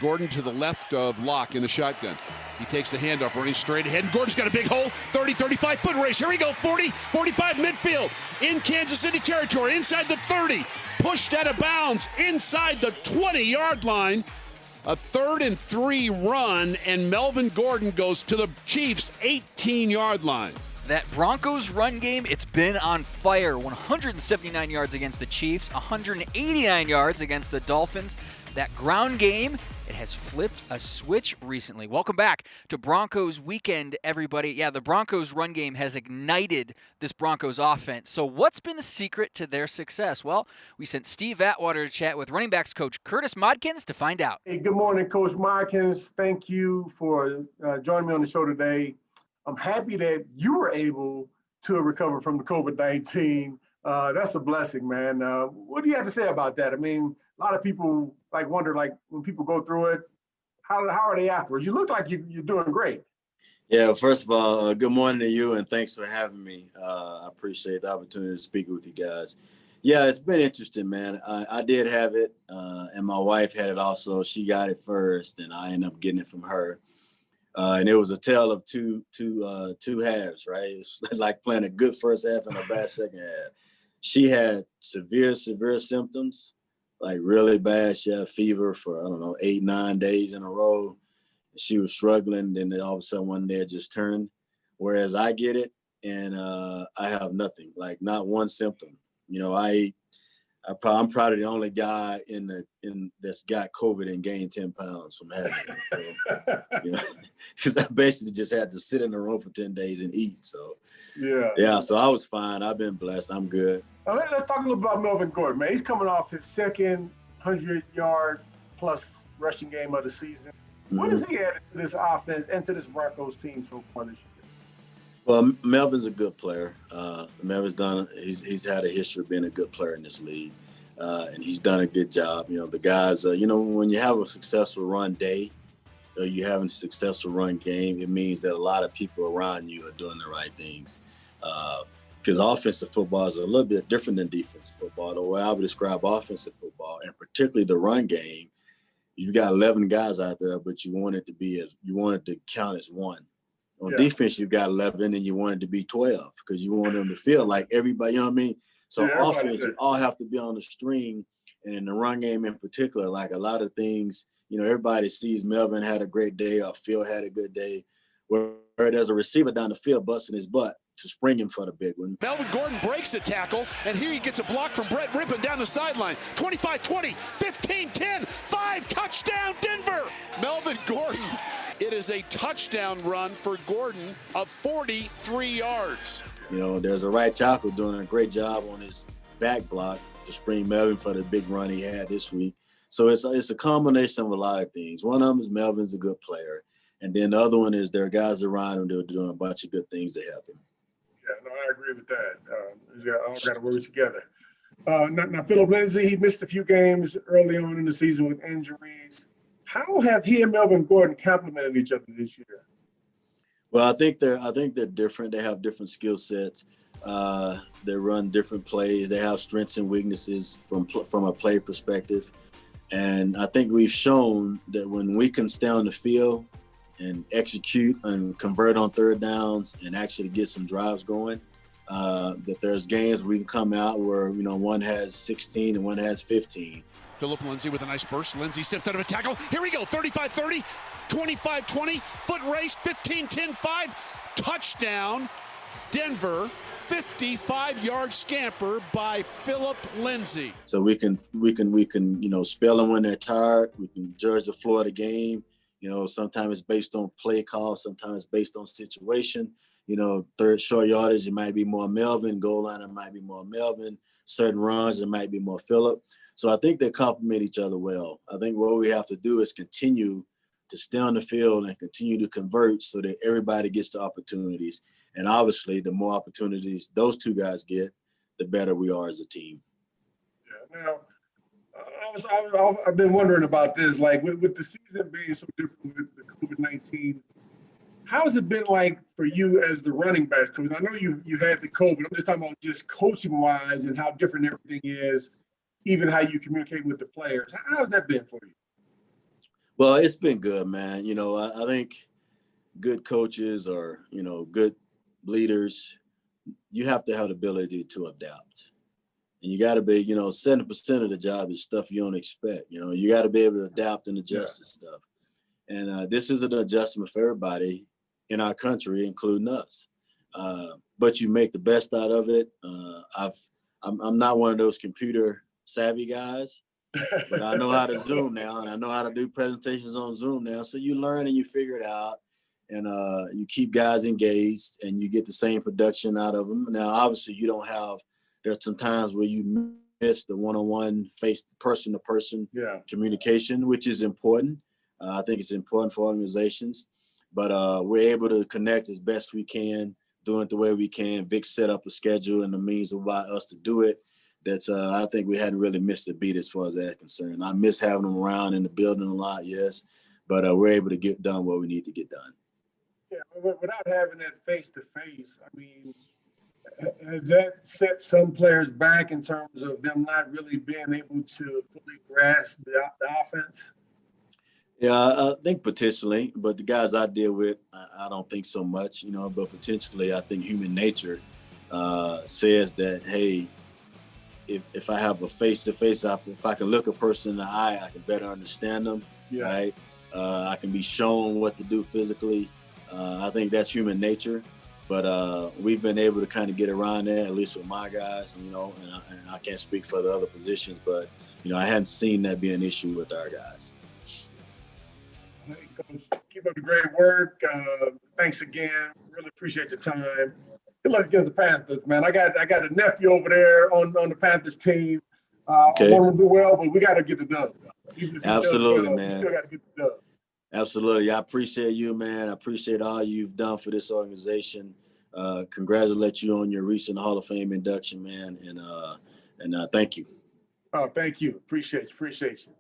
Gordon to the left of Locke in the shotgun. He takes the handoff, running straight ahead. And Gordon's got a big hole. 30, 35-foot race. Here we go. 40, 45 midfield. In Kansas City territory. Inside the 30. Pushed out of bounds. Inside the 20-yard line. A 3rd and 3 run. And Melvin Gordon goes to the Chiefs' 18-yard line. That Broncos run game, it's been on fire. 179 yards against the Chiefs, 189 yards against the Dolphins. That ground game, it has flipped a switch recently. Welcome back to Broncos Weekend, everybody. Yeah, the Broncos run game has ignited this Broncos offense. So what's been the secret to their success? Well, we sent Steve Atwater to chat with running backs coach Curtis Modkins to find out. Hey, good morning, Coach Modkins. Thank you for joining me on the show today. I'm happy that you were able to recover from the COVID-19. That's a blessing, man. What do you have to say about that? I mean, a lot of people wonder, when people go through it, how are they afterwards? You look like you're doing great. Yeah, first of all, good morning to you, and thanks for having me. I appreciate the opportunity to speak with you guys. Yeah, it's been interesting, man. I did have it, and my wife had it also. She got it first, and I ended up getting it from her. And it was a tale of two halves, right? It's like playing a good first half and a bad second half. She had severe symptoms, like really bad. She had fever for, 8-9 days in a row. She was struggling. Then all of a sudden one day it just turned. Whereas I get it and I have nothing, like not one symptom. I'm probably the only guy that's got COVID and gained 10 pounds from having it. Because I basically just had to sit in the room for 10 days and eat. So so I was fine. I've been blessed. I'm good. Now let's talk a little about Melvin Gordon, man. He's coming off his second 100-yard plus rushing game of the season. Mm-hmm. What has he added to this offense and to this Broncos team so far this year? Well, Melvin's a good player. Melvin's he's had a history of being a good player in this league, and he's done a good job. The guys, when you have a successful run day, or you have a successful run game, it means that a lot of people around you are doing the right things. Because offensive football is a little bit different than defensive football. The way I would describe offensive football, and particularly the run game, you've got 11 guys out there, but you want it to count as one. On defense, you've got 11, and you want it to be 12 because you want them to feel like everybody, you know what I mean? So offense, you all have to be on the string, and in the run game in particular, like a lot of things, everybody sees Melvin had a great day or Phil had a good day, where there's a receiver down the field busting his butt to spring him for the big one. Melvin Gordon breaks the tackle, and here he gets a block from Brett Rippon down the sideline. 25-20, 15-10, 5, touchdown Denver! Melvin Gordon. It is a touchdown run for Gordon of 43 yards. There's a right tackle doing a great job on his back block to spring Melvin for the big run he had this week. So it's a combination of a lot of things. One of them is Melvin's a good player. And then the other one is there are guys around him that are doing a bunch of good things to help him. Yeah, no, I agree with that. All got to work together. Now, Phillip, Lindsay, he missed a few games early on in the season with injuries. How have he and Melvin Gordon complemented each other this year? Well, I think they're different. They have different skill sets. They run different plays. They have strengths and weaknesses from a play perspective. And I think we've shown that when we can stay on the field and execute and convert on third downs and actually get some drives going, that there's games we can come out where, one has 16 and one has 15. Phillip Lindsay with a nice burst. Lindsay steps out of a tackle. Here we go. 35-30, 25-20, foot race, 15-10, 5. Touchdown, Denver. 55-yard scamper by Phillip Lindsay. So we can spell them when they're tired. We can judge the flow of the game. Sometimes it's based on play call. Sometimes it's based on situation. Third short yardage, it might be more Melvin. Goal line, it might be more Melvin. Certain runs, it might be more Phillip. So I think they complement each other well. I think what we have to do is continue to stay on the field and continue to convert so that everybody gets the opportunities. And obviously, the more opportunities those two guys get, the better we are as a team. Yeah. Now, I've been wondering about this. Like with the season being so different with the COVID-19, how has it been like for you as the running backs coach? I know you had the COVID. I'm just talking about just coaching-wise and how different everything is, even how you communicate with the players. How has that been for you? Well, it's been good, man. I think good coaches or, good leaders, you have to have the ability to adapt. And you got to be, 70% of the job is stuff you don't expect. You got to be able to adapt and adjust to stuff. And this is an adjustment for everybody in our country, including us. But you make the best out of it. I'm not one of those computer savvy guys, but I know how to Zoom now, and I know how to do presentations on Zoom now. So you learn and you figure it out, and you keep guys engaged, and you get the same production out of them. Now, obviously, there's some times where you miss the one-on-one person-to-person communication, which is important. I think it's important for organizations, but we're able to connect as best we can, doing it the way we can. Vic set up a schedule and the means of us to do it. That's I think we hadn't really missed a beat as far as that's concerned. I miss having them around in the building a lot, yes, but we're able to get done what we need to get done. Yeah, without having that face-to-face, I mean, has that set some players back in terms of them not really being able to fully grasp the offense? Yeah, I think potentially, but the guys I deal with, I don't think so much, but potentially I think human nature says that, hey, if I have a face-to-face, if I can look a person in the eye, I can better understand them, right? I can be shown what to do physically. I think that's human nature. But we've been able to kind of get around that, at least with my guys, and I can't speak for the other positions, but, I hadn't seen that be an issue with our guys. Hey, Coach, keep up the great work. Thanks again. Really appreciate your time. Good luck against the Panthers, man. I got a nephew over there on the Panthers team. Okay. I want him to do well, but we got to get the dub. Even if Absolutely, well, man. We still got to get the dub. Absolutely. I appreciate you, man. I appreciate all you've done for this organization. Congratulate you on your recent Hall of Fame induction, man. And thank you. Oh, thank you. Appreciate you.